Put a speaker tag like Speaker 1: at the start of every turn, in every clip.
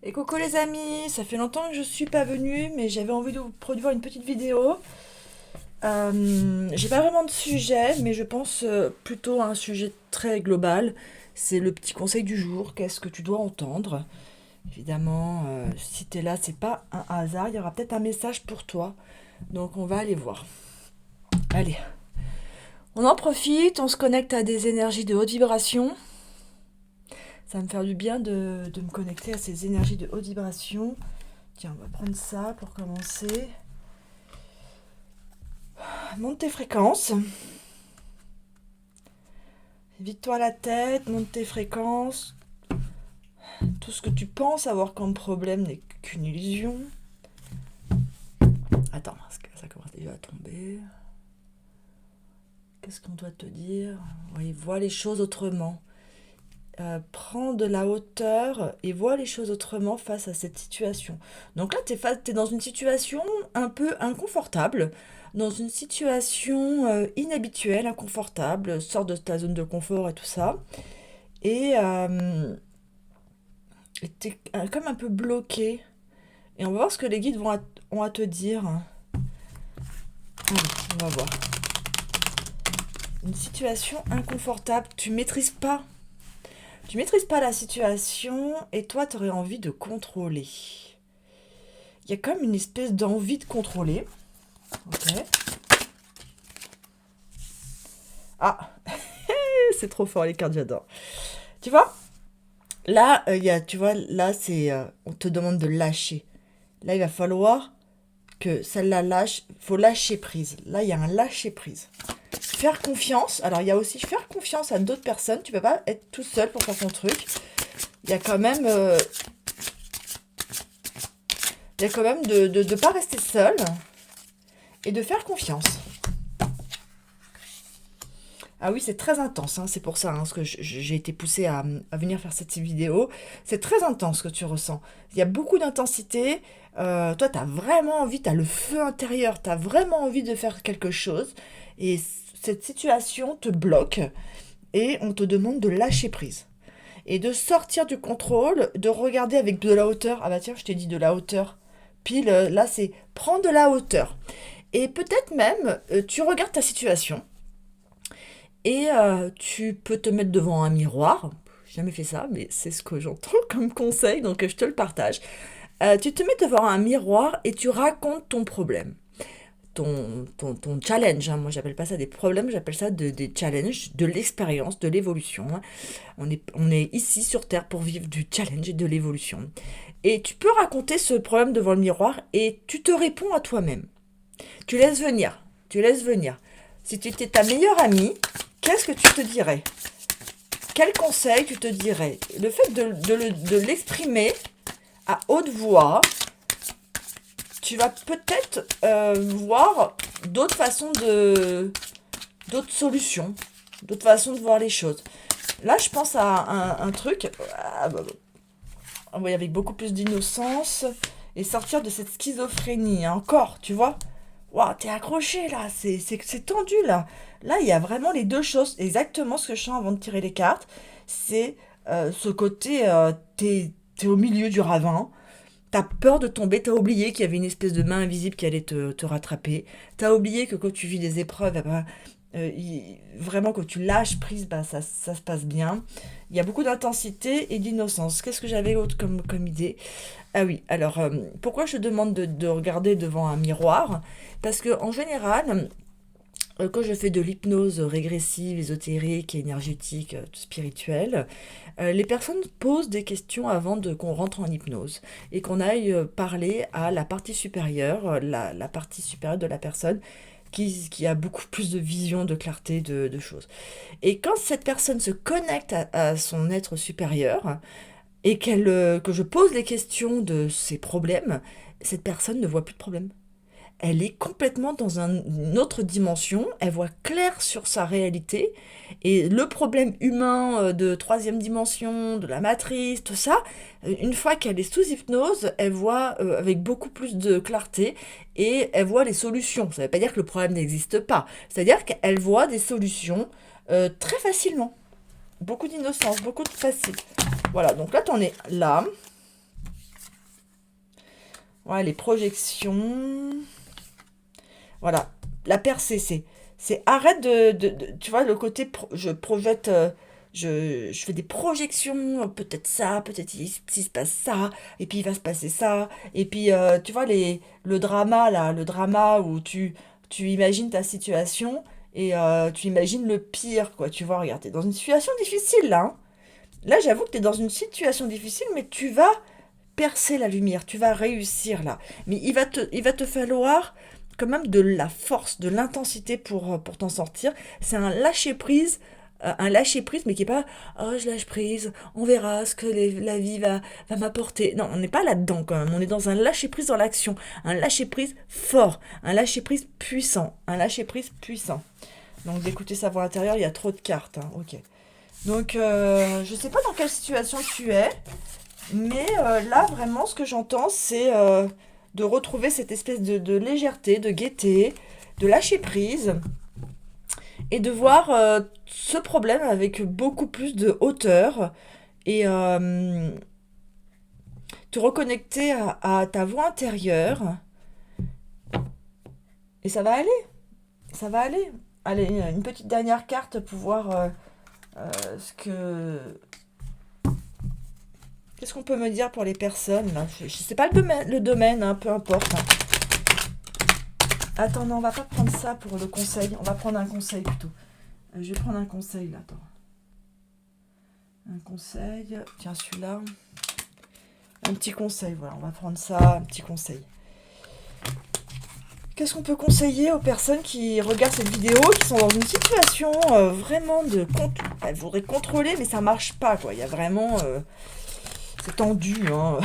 Speaker 1: Et coucou les amis, ça fait longtemps que je suis pas venue, mais j'avais envie de vous produire une petite vidéo. J'ai pas vraiment de sujet, mais je pense plutôt à un sujet très global. C'est le petit conseil du jour, qu'est-ce que tu dois entendre? Évidemment, si t'es là, c'est pas un hasard, il y aura peut-être un message pour toi. Donc on va aller voir. Allez, on en profite, on se connecte à des énergies de haute vibration. Ça va me faire du bien de me connecter à ces énergies de haute vibration. Tiens, on va prendre ça pour commencer. Monte tes fréquences. Vide-toi la tête, monte tes fréquences. Tout ce que tu penses avoir comme problème n'est qu'une illusion. Attends, parce que ça commence déjà à tomber. Qu'est-ce qu'on doit te dire? Oui, vois les choses autrement. Prends de la hauteur et vois les choses autrement face à cette situation. Donc là, tu es dans une situation un peu inconfortable, dans une situation inhabituelle, inconfortable, sors de ta zone de confort et tout ça. Et tu es comme un peu bloqué. Et on va voir ce que les guides ont à te dire. Allez, on va voir. Une situation inconfortable, tu maîtrises pas. Tu maîtrises pas la situation et toi, tu aurais envie de contrôler. Il y a quand même une espèce d'envie de contrôler. Ok. Ah, c'est trop fort les cartes, j'adore. Tu vois, là, tu vois, là, on te demande de lâcher. Là, il va falloir que celle-là lâche. Il faut lâcher prise. Là, il y a un lâcher prise. Faire confiance. Alors, il y a aussi faire confiance à d'autres personnes. Tu peux pas être tout seul pour faire ton truc. Il y a quand même, de pas rester seul et de faire confiance. Ah oui, c'est très intense, hein, c'est pour ça que j'ai été poussée à venir faire cette vidéo. C'est très intense ce que tu ressens. Il y a beaucoup d'intensité. Toi, tu as vraiment envie, tu as le feu intérieur, tu as vraiment envie de faire quelque chose. Et cette situation te bloque et on te demande de lâcher prise. Et de sortir du contrôle, de regarder avec de la hauteur. Ah bah tiens, je t'ai dit de la hauteur. Pile, là, c'est prendre de la hauteur. Et peut-être même, tu regardes ta situation. Et tu peux te mettre devant un miroir. J'ai jamais fait ça, mais c'est ce que j'entends comme conseil, donc je te le partage. Tu te mets devant un miroir et tu racontes ton problème, ton challenge. Hein. Moi, j'appelle pas ça des problèmes, j'appelle ça des challenges, de l'expérience, de l'évolution. Hein. On est ici sur Terre pour vivre du challenge et de l'évolution. Et tu peux raconter ce problème devant le miroir et tu te réponds à toi-même. Tu laisses venir, tu laisses venir. Si tu étais ta meilleure amie, qu'est-ce que tu te dirais? Quel conseil tu te dirais? Le fait de l'exprimer à haute voix, tu vas peut-être voir d'autres façons d'autres solutions, d'autres façons de voir les choses. Là, je pense à un truc, avec beaucoup plus d'innocence et sortir de cette schizophrénie. Hein, encore, tu vois? Waouh, t'es accroché là, c'est tendu là. Là, il y a vraiment les deux choses. Exactement ce que je sens avant de tirer les cartes. C'est ce côté, t'es au milieu du ravin. T'as peur de tomber, t'as oublié qu'il y avait une espèce de main invisible qui allait te rattraper. T'as oublié que quand tu vis des épreuves, eh ben, vraiment quand tu lâches prise, bah, ça se passe bien. Il y a beaucoup d'intensité et d'innocence. Qu'est-ce que j'avais autre comme idée? Ah oui, alors pourquoi je demande de regarder devant un miroir? Parce que en général, quand je fais de l'hypnose régressive, ésotérique, énergétique, spirituelle, les personnes posent des questions avant qu'on rentre en hypnose et qu'on aille parler à la partie supérieure, la partie supérieure de la personne qui a beaucoup plus de vision, de clarté, de choses. Et quand cette personne se connecte à son être supérieur, et que je pose les questions de ses problèmes, cette personne ne voit plus de problème. Elle est complètement dans une autre dimension, elle voit clair sur sa réalité, et le problème humain de troisième dimension, de la matrice, tout ça, une fois qu'elle est sous hypnose, elle voit avec beaucoup plus de clarté, et elle voit les solutions. Ça ne veut pas dire que le problème n'existe pas, c'est-à-dire qu'elle voit des solutions très facilement. Beaucoup d'innocence, beaucoup de facile. Voilà, donc là, t'en es là. Ouais, les projections. Voilà. La percée, c'est arrête tu vois, le côté, je projette, je fais des projections, peut-être ça, peut-être il se passe ça, et puis il va se passer ça, et puis, tu vois, le drama, là, le drama où tu imagines ta situation, et tu imagines le pire, quoi, tu vois, regarde, t'es dans une situation difficile, là, hein. Là, j'avoue que t'es dans une situation difficile, mais tu vas percer la lumière, tu vas réussir là. Mais il va te falloir quand même de la force, de l'intensité pour t'en sortir. C'est un lâcher prise, mais qui est pas oh je lâche prise, on verra ce que la vie va m'apporter. Non, on n'est pas là-dedans quand même. On est dans un lâcher prise dans l'action, un lâcher prise fort, un lâcher prise puissant, un lâcher prise puissant. Donc d'écouter sa voix intérieure, il y a trop de cartes, hein. Ok. Donc je sais pas dans quelle situation tu es. Mais là, vraiment, ce que j'entends, c'est de retrouver cette espèce de légèreté, de gaieté, de lâcher prise et de voir ce problème avec beaucoup plus de hauteur et te reconnecter à ta voix intérieure. Et ça va aller, ça va aller. Allez, une petite dernière carte pour voir ce que qu'est-ce qu'on peut me dire pour les personnes là. Je sais pas le domaine, hein, peu importe, hein. Attends, non, on va pas prendre ça pour le conseil. On va prendre un conseil plutôt. Je vais prendre un conseil là, attends. Un conseil. Tiens, celui-là. Un petit conseil, voilà, on va prendre ça, un petit conseil. Qu'est-ce qu'on peut conseiller aux personnes qui regardent cette vidéo, qui sont dans une situation vraiment de... Elles voudraient contrôler, mais ça marche pas, quoi. Il y a vraiment... c'est tendu, hein.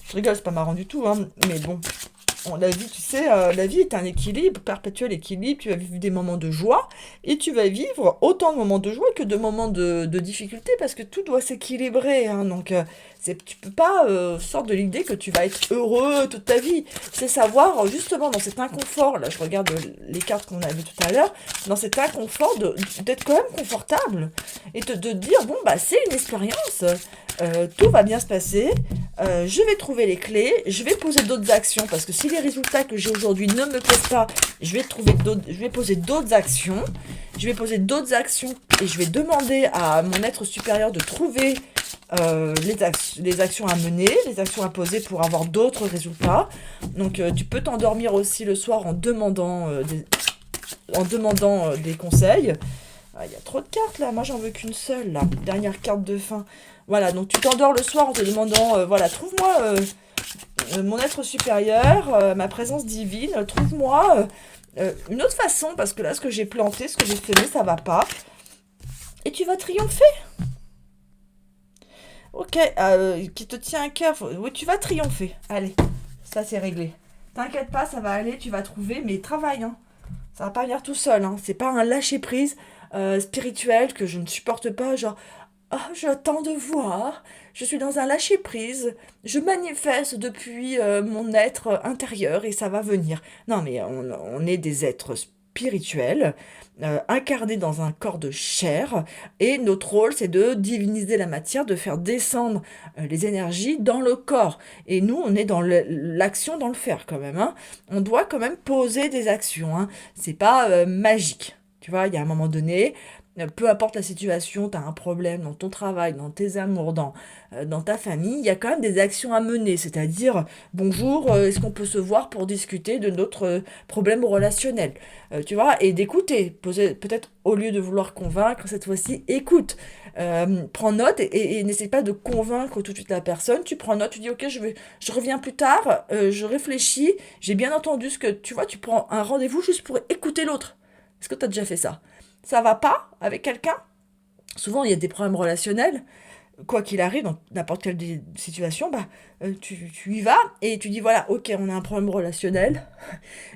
Speaker 1: Je rigole, c'est pas marrant du tout, hein. Mais bon, la vie, tu sais, la vie est un équilibre, perpétuel équilibre. Tu vas vivre des moments de joie et tu vas vivre autant de moments de joie que de moments de difficulté parce que tout doit s'équilibrer, hein. Donc, tu peux pas sortir de l'idée que tu vas être heureux toute ta vie. C'est savoir, justement, dans cet inconfort, là, je regarde les cartes qu'on avait tout à l'heure, dans cet inconfort, d'être quand même confortable et de dire, bon, bah, c'est une expérience. Tout va bien se passer, je vais trouver les clés, je vais poser d'autres actions parce que si les résultats que j'ai aujourd'hui ne me plaisent pas, je vais poser d'autres actions, et je vais demander à mon être supérieur de trouver les actions à mener, les actions à poser pour avoir d'autres résultats. Donc tu peux t'endormir aussi le soir en demandant des conseils. Ah, il y a trop de cartes là, moi j'en veux qu'une seule là, dernière carte de fin. Voilà, donc tu t'endors le soir en te demandant, voilà, trouve-moi mon être supérieur, ma présence divine, trouve-moi une autre façon, parce que là ce que j'ai planté, ce que j'ai semé, ça va pas. Et tu vas triompher. Ok, qui te tient à cœur, oui, tu vas triompher. Allez, ça c'est réglé. T'inquiète pas, ça va aller, tu vas trouver, mais travaille, hein. Ça va pas venir tout seul, hein. C'est pas un lâcher prise spirituel que je ne supporte pas, genre ah, j'attends de voir, je suis dans un lâcher prise, je manifeste depuis mon être intérieur et ça va venir. Non, mais on est des êtres spirituels, incarnés dans un corps de chair, et notre rôle c'est de diviniser la matière, de faire descendre les énergies dans le corps. Et nous, on est dans l'action, dans le faire quand même, hein. On doit quand même poser des actions, hein. C'est pas magique. Tu vois, il y a un moment donné, peu importe la situation, tu as un problème dans ton travail, dans tes amours, dans ta famille, il y a quand même des actions à mener. C'est-à-dire, bonjour, est-ce qu'on peut se voir pour discuter de notre problème relationnel. Tu vois, et d'écouter. Peut-être au lieu de vouloir convaincre, cette fois-ci, écoute. Prends note et n'essaie pas de convaincre tout de suite la personne. Tu prends note, tu dis, ok, je reviens plus tard, je réfléchis, j'ai bien entendu ce que... Tu vois, tu prends un rendez-vous juste pour écouter l'autre. Est-ce que tu as déjà fait ça? Ça va pas avec quelqu'un? Souvent, il y a des problèmes relationnels. Quoi qu'il arrive, dans n'importe quelle situation, bah, tu y vas et tu dis voilà, ok, on a un problème relationnel,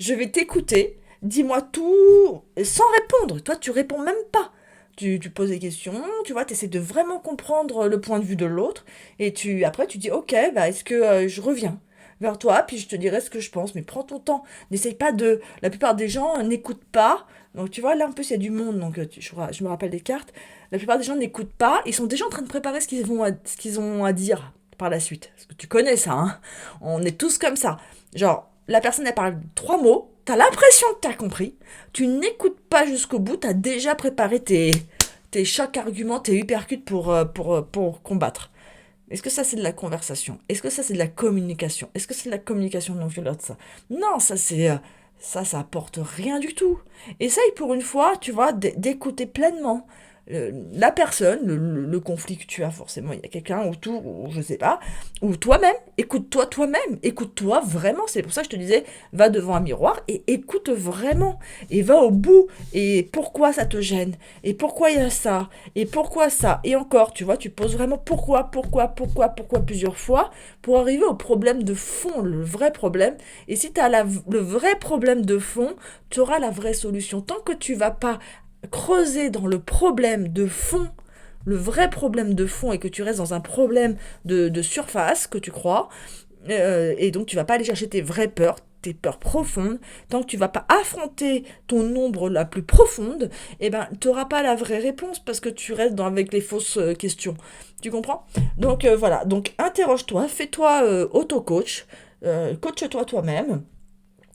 Speaker 1: je vais t'écouter, dis-moi tout sans répondre. Toi, tu réponds même pas. Tu poses des questions, tu vois, tu essaies de vraiment comprendre le point de vue de l'autre et après, tu dis ok, bah, est-ce que je reviens vers toi, puis je te dirai ce que je pense, mais prends ton temps. N'essaye pas de... La plupart des gens n'écoutent pas. Donc tu vois, là en plus il y a du monde, donc je me rappelle des cartes. La plupart des gens n'écoutent pas, ils sont déjà en train de préparer ce qu'ils ont à dire par la suite. Parce que tu connais ça, hein. On est tous comme ça. Genre, la personne, elle parle 3 mots, t'as l'impression que t'as compris, tu n'écoutes pas jusqu'au bout, t'as déjà préparé tes chocs arguments, tes uppercuts pour combattre. Est-ce que ça, c'est de la conversation? Est-ce que ça, c'est de la communication? Est-ce que c'est de la communication non violente, ça? Non, ça, ça apporte rien du tout. Essaye pour une fois, tu vois, d'écouter pleinement la personne, le conflit que tu as forcément, il y a quelqu'un autour, ou je sais pas, ou toi-même, écoute-toi toi-même, écoute-toi vraiment, c'est pour ça que je te disais, va devant un miroir et écoute vraiment, et va au bout, et pourquoi ça te gêne, et pourquoi il y a ça, et pourquoi ça, et encore, tu vois, tu poses vraiment pourquoi plusieurs fois, pour arriver au problème de fond, le vrai problème, et si tu as le vrai problème de fond, tu auras la vraie solution. Tant que tu vas pas creuser dans le problème de fond, le vrai problème de fond, et que tu restes dans un problème de surface, que tu crois, et donc tu vas pas aller chercher tes vraies peurs, tes peurs profondes, tant que tu vas pas affronter ton ombre la plus profonde, eh ben, tu n'auras pas la vraie réponse parce que tu restes avec les fausses questions. Tu comprends? Donc voilà, donc interroge-toi, fais-toi auto-coach, coach-toi toi-même.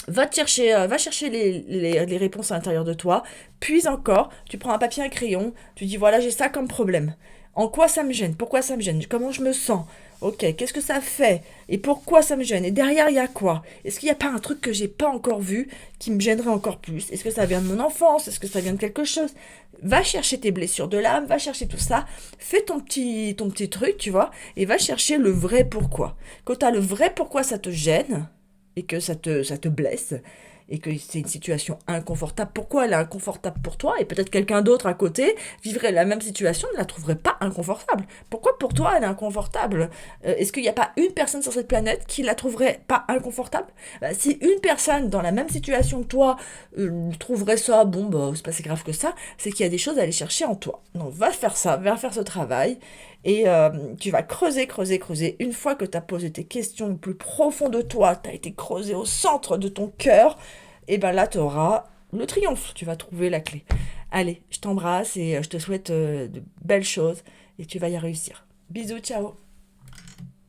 Speaker 1: Va chercher les réponses à l'intérieur de toi, puis encore, tu prends un papier et un crayon, tu dis voilà, j'ai ça comme problème. En quoi ça me gêne? Pourquoi ça me gêne? Comment je me sens? Ok, qu'est-ce que ça fait? Et pourquoi ça me gêne? Et derrière, il y a quoi? Est-ce qu'il n'y a pas un truc que j'ai pas encore vu qui me gênerait encore plus? Est-ce que ça vient de mon enfance? Est-ce que ça vient de quelque chose? Va chercher tes blessures de l'âme, va chercher tout ça, fais ton petit truc, tu vois, et va chercher le vrai pourquoi. Quand tu as le vrai pourquoi ça te gêne, et que ça te blesse, et que c'est une situation inconfortable. Pourquoi elle est inconfortable pour toi? Et peut-être quelqu'un d'autre à côté vivrait la même situation, ne la trouverait pas inconfortable. Pourquoi pour toi elle est inconfortable? Est-ce qu'il n'y a pas une personne sur cette planète qui la trouverait pas inconfortable? Bah, si une personne dans la même situation que toi trouverait ça, bon, bah, c'est pas si grave que ça, c'est qu'il y a des choses à aller chercher en toi. Donc va faire ça, va faire ce travail, et tu vas creuser. Une fois que tu as posé tes questions le plus profond de toi, tu as été creusé au centre de ton cœur, et ben là, tu auras le triomphe. Tu vas trouver la clé. Allez, je t'embrasse et je te souhaite de belles choses et tu vas y réussir. Bisous, ciao!